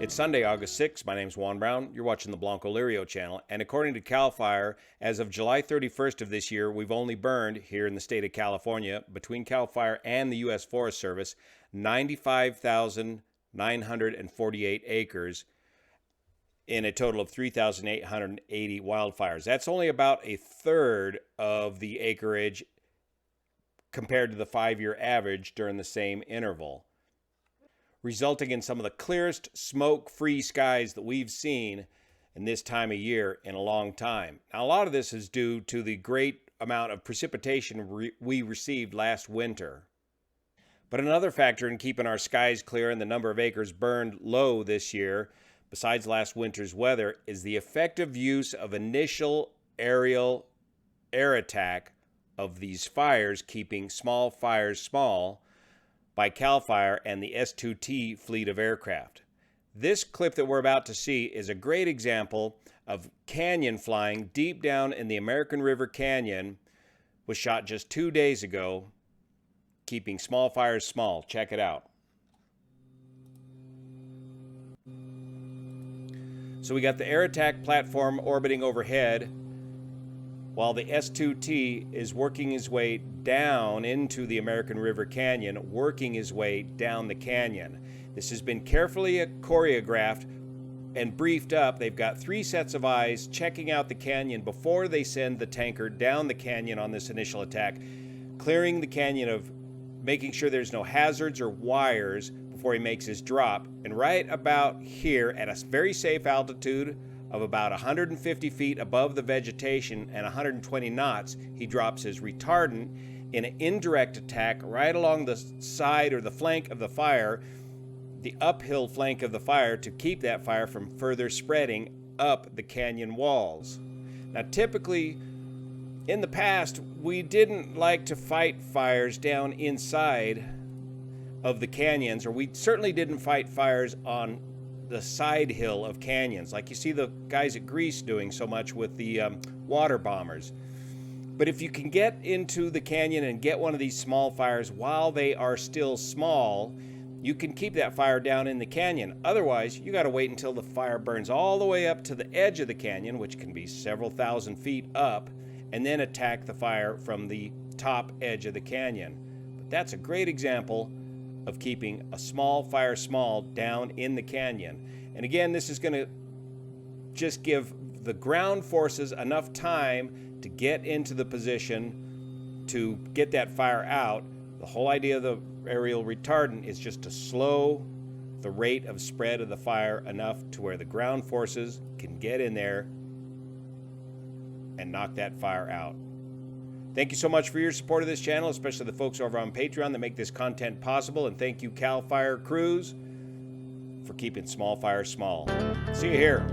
It's Sunday, August 6th. My name's Juan Brown. You're watching the Blanco Lirio channel. And according to CAL FIRE, as of July 31st of this year, we've only burned here in the state of California, between CAL FIRE and the U.S. Forest Service, 95,948 acres in a total of 3,880 wildfires. That's only about a third of the acreage compared to the 5-year average during the same interval, resulting in some of the clearest smoke-free skies that we've seen in this time of year in a long time. Now, a lot of this is due to the great amount of precipitation we received last winter. But another factor in keeping our skies clear and the number of acres burned low this year, besides last winter's weather, is the effective use of initial aerial air attack of these fires, keeping small fires small, by CAL FIRE and the S-2T fleet of aircraft. This clip that we're about to see is a great example of canyon flying deep down in the American River Canyon. Was shot just 2 days ago, keeping small fires small. Check it out. So we got the air attack platform orbiting overhead, while the S-2T is working his way down into the American River Canyon, working his way down the canyon. This has been carefully choreographed and briefed up. They've got 3 sets of eyes checking out the canyon before they send the tanker down the canyon on this initial attack, clearing the canyon of making sure there's no hazards or wires before he makes his drop. And right about here, at a very safe altitude of about 150 feet above the vegetation and 120 knots, he drops his retardant in an indirect attack right along the side or the flank of the fire, the uphill flank of the fire, to keep that fire from further spreading up the canyon walls. Now, typically, in the past, we didn't like to fight fires down inside of the canyons, or we certainly didn't fight fires on the side hill of canyons, like you see the guys at Greece doing so much with the water bombers. But if you can get into the canyon and get one of these small fires while they are still small, you can keep that fire down in the canyon. Otherwise, you got to wait until the fire burns all the way up to the edge of the canyon, which can be several thousand feet up, and then attack the fire from the top edge of the canyon. But that's a great example of keeping a small fire small down in the canyon. And again, this is going to just give the ground forces enough time to get into the position to get that fire out. The whole idea of the aerial retardant is just to slow the rate of spread of the fire enough to where the ground forces can get in there and knock that fire out. Thank you so much for your support of this channel, especially the folks over on Patreon that make this content possible. And thank you, CAL FIRE crews, for keeping small fires small. See you here.